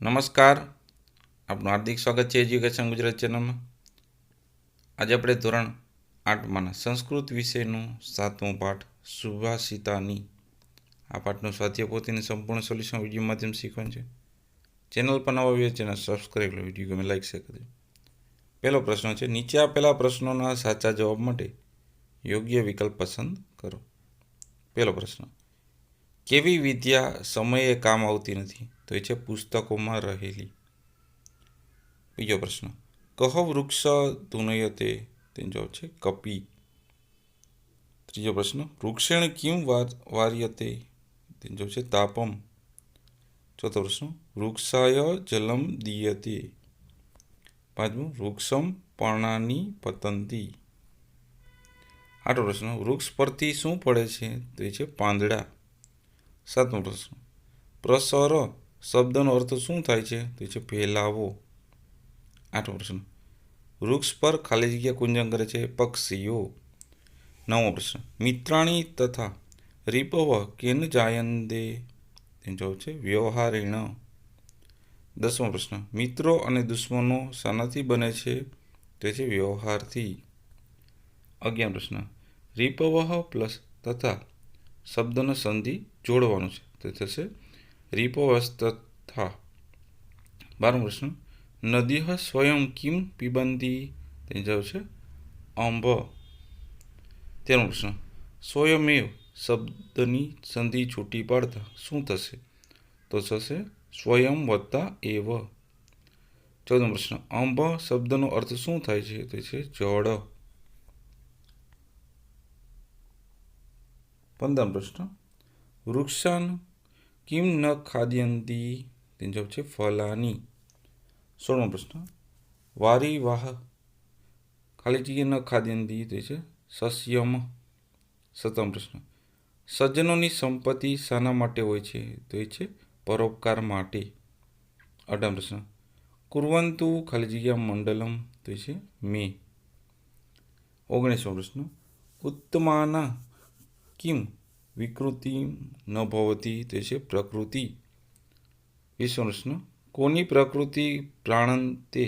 નમસ્કાર, આપનું હાર્દિક સ્વાગત છે એજ્યુકેશન ગુજરાત ચેનલમાં. આજે આપણે ધોરણ 8માંના સંસ્કૃત વિષયનું 7મો પાઠ સુભાષિતાની આ પાઠનું સ્વાધ્યાય પોથીનું સંપૂર્ણ સોલ્યુશન વિડીયો માધ્યમ શીખવાનું છે. ચેનલ પર નવા આવ્યો ચેનલ સબસ્ક્રાઈબ કરો, વિડીયો ગમે લાઈક શેર કરજો. પહેલો પ્રશ્ન છે, નીચે આપેલા પ્રશ્નોના સાચા જવાબ માટે યોગ્ય વિકલ્પ પસંદ કરો. પહેલો પ્રશ્ન, કેવી વિદ્યા સમયે કામ આવતી નથી? તો એ છે પુસ્તકોમાં રહેલી. બીજો પ્રશ્ન, કહ વૃક્ષ ધુનયતે? તેનો જવાબ છે કપી. ત્રીજો પ્રશ્ન, વૃક્ષેણ કિમ વાર્યતે? તેનો જવાબ છે તાપમ. ચોથો પ્રશ્ન, વૃક્ષાય જલમ દીયતે? પાંચમું, વૃક્ષમ પર્ણાની પતંતી. આઠમો પ્રશ્ન, વૃક્ષ પરથી શું પડે છે? તો એ છે પાંદડા. સાતમો પ્રશ્ન, પ્રસર શબ્દનો અર્થ શું થાય છે? તો એ છે ફેલાવો. આઠમો પ્રશ્ન, વૃક્ષ પર ખાલી જગ્યા કુંજન કરે છે પક્ષીઓ. નવમો પ્રશ્ન, મિત્રાણી તથા રીપવ કેન જાયંદે? તેનો જવાબ છે વ્યવહારેણ. 10મો પ્રશ્ન, મિત્રો અને દુશ્મનો શાનાથી બને છે? તે છે વ્યવહારથી. 11મો પ્રશ્ન, રીપવ પ્લસ તથા શબ્દનો સંધિ જોડવાનું છે, તે થશે રીપવસ્તથા. 12મો પ્રશ્ન, નદીઃ સ્વયં કિમ પિબંતી? તેનો જવાબ છે અંબ. 13મો પ્રશ્ન, સ્વયમેવ શબ્દની સંધિ છૂટી પાડતા શું થશે? તો થશે સ્વયં વત્તા એવ. 14મો પ્રશ્ન, અંબ શબ્દનો અર્થ શું થાય છે? તે છે જળ. 15મો પ્રશ્ન, વૃક્ષાન કિમ ન ખાદ્યંતી? તેનો જવાબ છે ફલાની. 16મો પ્રશ્ન, વારીવાહ ખાલી જગ્યા ન ખાદ્યંતી? તે છે સસ્યમ. 17મો પ્રશ્ન, સજ્જનોની સંપત્તિ શાના માટે હોય છે? તો એ છે પરોપકાર માટે. 18મો પ્રશ્ન, કુર્વંતુ ખાલી જગ્યા મંડલમ? તો એ છે મે. 19મો પ્રશ્ન, ઉત્તમાના કિમ વિકૃતિ ન ભવતી? તે છે પ્રકૃતિ. 20મો પ્રશ્ન, કોની પ્રકૃતિ પ્રાણાંતે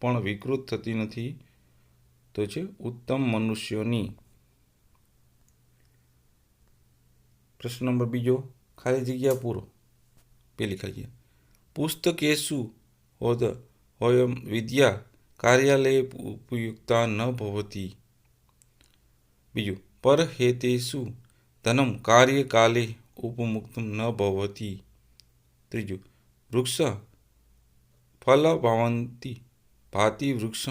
પણ વિકૃત થતી નથી? તો છે ઉત્તમ મનુષ્યોની. પ્રશ્ન નંબર 2, ખાલી જગ્યા પૂરો. પેલી ખાલી જગ્યા, પુસ્તકેષુ હોયમ વિદ્યા કાર્યાલય ઉપયુક્તા ન ભવતી? બીજું, પરહેતેષુ ધનમ કાર્યકાલે ઉપમુક્તમ ન ભવતી? ત્રીજું, વૃક્ષ ફલ ભાવંતી ભાતિ વૃક્ષ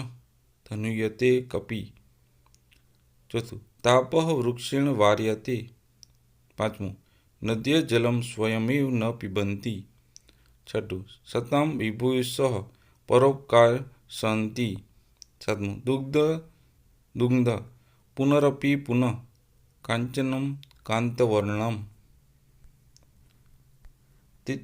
ધનુયતે કપી. ચોથું, તાપઃ વૃક્ષેણ વાર્યતે. પાંચમું, નદ્ય જલમ સ્વયમેવ ન પિબંતી. છઠ્ઠું, સતામ વિભૂષઃ પરોપકાર સંતિ. સાતમું, દુગ્ધ પુનરપી પુનઃ કાંચનમ કાંતવર્ણમ.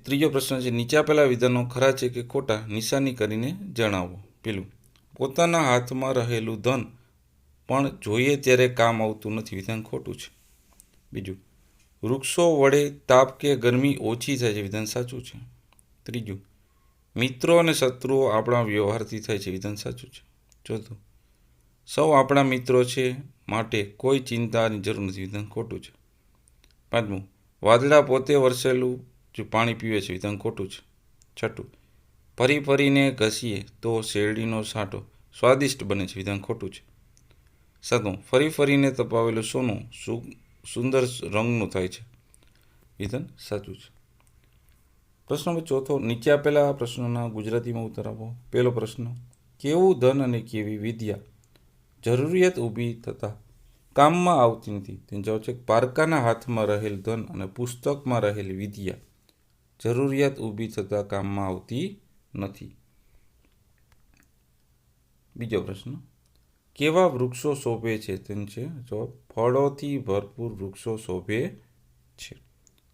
ત્રીજો પ્રશ્ન છે, નીચે આપેલા વિધાનો ખરા છે કે ખોટા? નિશાની કરીને જણાવો. પેલું, પોતાના હાથમાં રહેલું ધન પણ જોઈએ ત્યારે કામ આવતું નથી, વિધાન ખોટું છે. બીજું, વૃક્ષો વડે તાપ કે ગરમી ઓછી થાય છે, વિધાન સાચું છે. ત્રીજું, મિત્રો અને શત્રુઓ આપણા વ્યવહારથી થાય છે, વિધાન સાચું છે. ચોથું, સૌ આપણા મિત્રો છે માટે કોઈ ચિંતાની જરૂર નથી, વિધાન ખોટું છે. પાંચમું, વાદળા પોતે વરસેલું જો પાણી પીવે છે, વિધાન ખોટું છે. છઠ્ઠું, ફરી ફરીને ઘસીએ તો શેરડીનો સાંઠો સ્વાદિષ્ટ બને છે, વિધાન ખોટું છે. સાતમું, ફરી ફરીને તપાવેલું સોનું સુંદર રંગનું થાય છે, વિધાન સાચું છે. પ્રશ્ન નંબર 4, નીચે આપેલા પ્રશ્નોના ગુજરાતીમાં ઉત્તર આપો. પહેલો પ્રશ્ન, કેવું ધન અને કેવી વિદ્યા જરૂરિયાત ઊભી થતાં કામમાં આવતી નથી? તેનો જવાબ છે પારકાના હાથમાં રહેલ ધન અને પુસ્તકમાં રહેલી વિદ્યા જરૂરિયાત ઊભી થતાં કામમાં આવતી નથી. બીજો પ્રશ્ન, કેવા વૃક્ષો શોભે છે? તેનો છે જવાબ ફળોથી ભરપૂર વૃક્ષો શોભે છે.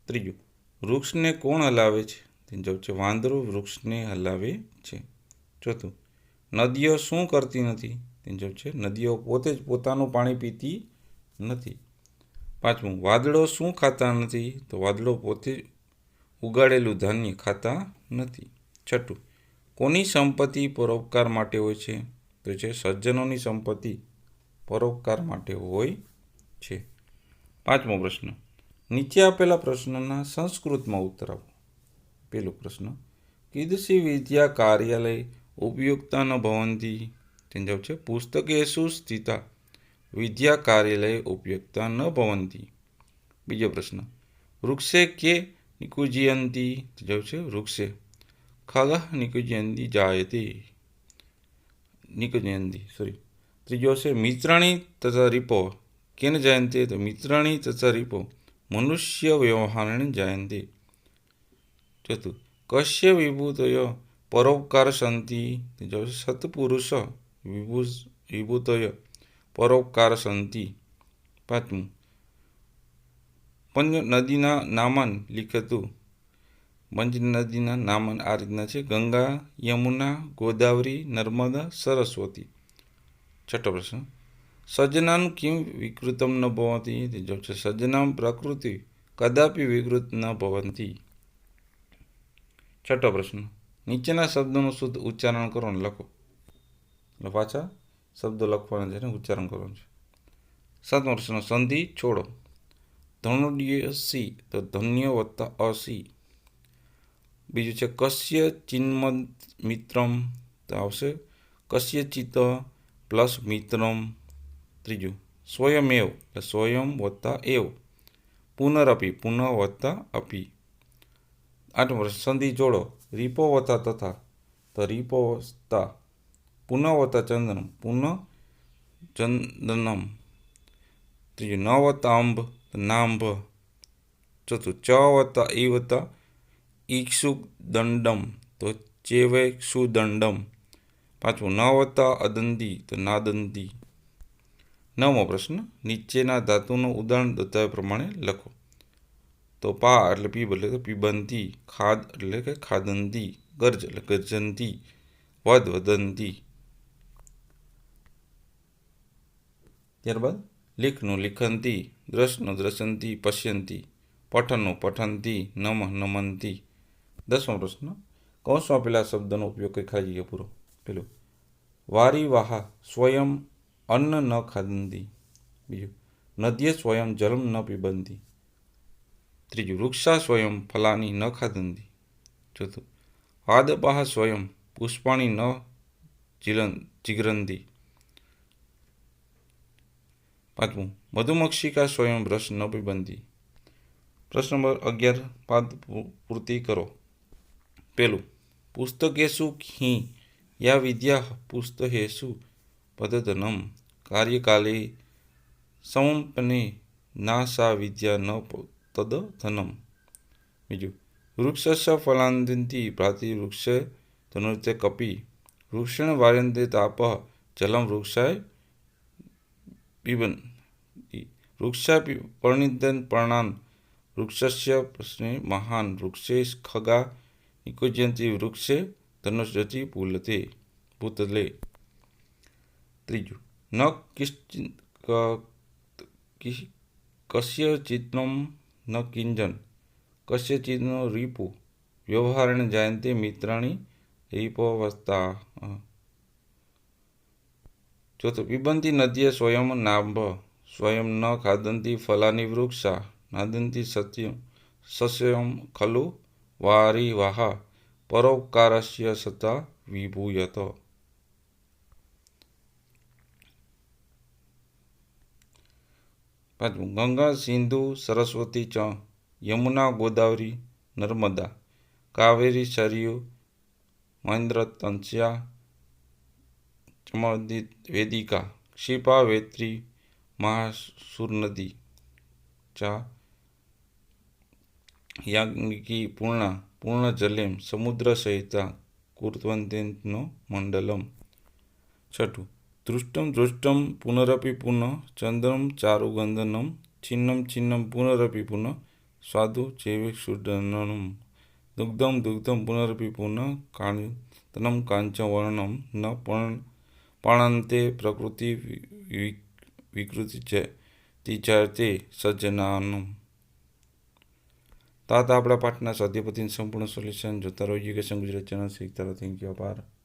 ત્રીજું, વૃક્ષને કોણ હલાવે છે? તેનો જવાબ છે વાંદરો વૃક્ષને હલાવે છે. ચોથું, નદીઓ શું કરતી નથી? તેનો જવાબ છે નદીઓ પોતે જ પોતાનું પાણી પીતી નથી. પાંચમું, વાદળો શું ખાતા નથી? તો વાદળો પોતે ઉગાડેલું ધાન્ય ખાતા નથી. છઠ્ઠું, કોની સંપત્તિ પરોપકાર માટે હોય છે? તો છે સજ્જનોની સંપત્તિ પરોપકાર માટે હોય છે. પાંચમો પ્રશ્ન, નીચે આપેલા પ્રશ્નોના સંસ્કૃતમાં ઉત્તર આપો. પહેલો પ્રશ્ન, કીદૃશી વિદ્યા કાર્યાલય ઉપયુક્તા ન ભવંતી? તેનો જવાબ છે પુસ્તકેષુ સ્થિતા વિદ્યા કાર્યાલય ઉપયુક્તા ન ભવંતી. બીજો પ્રશ્ન, વૃક્ષે કે નિકુંજયંતી? જવાબ છે વૃક્ષે. ખગઃ નિકુંજયંતી જાયતે. ત્રીજો છે મિત્રાણી તથા રીપો કેન જાયંતે? તો મિત્રાણી તથા રીપો મનુષ્ય વ્યવહારેણ જાયંતે. ચોથું, કસ્ય વિભૂતય પરોપકાર સંતિ? જવાબ છે સત્પુરુષ વિભૂતય પરોપકાર સંતિ. પાંચમું, પંચ નદીના નામાન લિખતું. પંચ નદીના નામાન આ રીતના છે: ગંગા, યમુના, ગોદાવરી, નર્મદા, સરસ્વતી. છઠ્ઠો પ્રશ્ન, સજ્જનાન કિમ વિકૃતમ ન ભવતી? જવાબ છે સજ્જનામ પ્રકૃતિ કદાપી વિકૃત ન ભવંતી. છઠ્ઠો પ્રશ્ન, નીચેના શબ્દોનું શુદ્ધ ઉચ્ચારણ કરો અને લખો. એટલે પાછા શબ્દો લખવાના છે ને ઉચ્ચારણ કરવાનું છે. સાતમો પ્રશ્ન, સંધિ છોડો. ધનુર્યસી તો ધન્ય વત્તા અસી. બીજું છે કસ્ય ચિન્મદ મિત્રમ? તો આવશે કસ્ય ચિત્ત પ્લસ મિત્રમ. ત્રીજું, સ્વયમેવ એટલે સ્વયં વત્તા એવ. પુનરપી પુનઃ વત્તા અપી. આઠમો પ્રશ્ન, સંધિ જોડો. રીપો વત્તા તથા તો રીપો વત્તા પુનઃ વત્તા ચંદનમ પુનઃ ચંદનમ. ત્રીજું, ન વત્તા અંબ નાંભ. ચોથું, ચ વત્તા ઈ વત્તા ઈક્ષુ દંડમ તો ચેવેક્ષુ દંડમ. પાંચમું, ન વત્તા અદંતી તો નાદંતી. નવમો પ્રશ્ન, નીચેના ધાતુનું ઉદાહરણ દર્શાવ્યા પ્રમાણે લખો. તો પા એટલે પીબ એટલે કે પીબંતી, ખાદ એટલે કે ખાદંતી, ગર્જ એટલે ગર્જંતી, વદ વદંતી. ત્યારબાદ લિખનું લિખંતી, દ્રષ્ટનું દ્રશંતી પશ્યંતી, પઠનનું પઠંતી, નમઃ નમંતી. 10મો પ્રશ્ન, કૌંસમાં આપેલા શબ્દનો ઉપયોગ કરી ખાલી જગ્યા પૂરો. પેલું, વારી વાહા સ્વયં અન્ન ન ખાદંતી. બીજું, નદ્ય સ્વયં જલમ ન પીબંતી. ત્રીજું, વૃક્ષા સ્વયં ફલાની ન ખાદંતી. ચોથું, પાદપાહ સ્વયં પુષ્પાણી ન જીગ્રંતી. પાંચમું, મધુમક્ષિકા સ્વયં રસ ન પીબંતી. પ્રશ્ન નંબર 11 પાદ પૂર્તિ કરો. પેલું, પુસ્તકેષુ હિ યા વિદ્યા પુસ્તકેષુ પદ્ધતનમ કાર્યકાલે સંપન્ને ના સા વિદ્યા ન તદધનમ. બીજું, વૃક્ષસ્ય ફલાંતિ પ્રાતિ વૃક્ષે ધનુર્તે કપી વૃક્ષેણ વાર્યંતે તાપઃ જલમ વૃક્ષાય પીબંતી. વૃક્ષા પરણિતં પર્ણાન વૃક્ષસ્ય પ્રશ્ને મહાન વૃક્ષે ખગા નિકુંજયંતી વૃક્ષે ધનુષરથી ભૂતલે. ત્રીજું, ન કસ્યચિત્તમ ન કિંજન કસ્યચિત્તનો રીપુ વ્યવહારેણ જાયંતે મિત્રાણી રીપોવસ્તા. ચોથું, પીબંતી નદ્ય સ્વયં નાંભ સ્વયં ન ખાદંતી ફલાની વૃક્ષા નાદંતી સસ્યમ ખલુ વારી વાહા પરોપકારસ્ય સતા વિભૂયત. પાંચમું, ગંગા સિંધુ સરસ્વતી ચ યમુના ગોદાવરી નર્મદા કાવેરી સરયુ મહેન્દ્ર તંસ્યા ચમોદિત વેદિકા ક્ષિપા વેત્રી મહાસુરનદી ચા યાજ્ઞિકી પૂર્ણા પૂર્ણજલેમ સમુદ્ર સહિતા કુર્વંતેનો મંડલમ. છઠ્ઠું, દૃષ્ટમ દૃષ્ટમ પુનરપી પુનઃ ચંદ્રમ ચારુગંધનમ છિન્નમ છિન્નમ પુનરપી પુનઃ સ્વાદુ ચેવેક્ષુદનમ દુગ્ધમ દુગ્ધમ પુનરપી પુનઃ કાંચનમ કાંચવર્ણમ ન પર્ણન્તે પ્રકૃતિ વિકૃતિ તિજાતે સજ્જનાનમ. તો આ હતા આપણા પાઠના સ્વાધ્યાય પોથીનું સંપૂર્ણ સોલ્યુશન. જોતા રહો એજ્યુકેશન ગુજરાત ચેનલ. શીખતા રહો. Thank you. આભાર.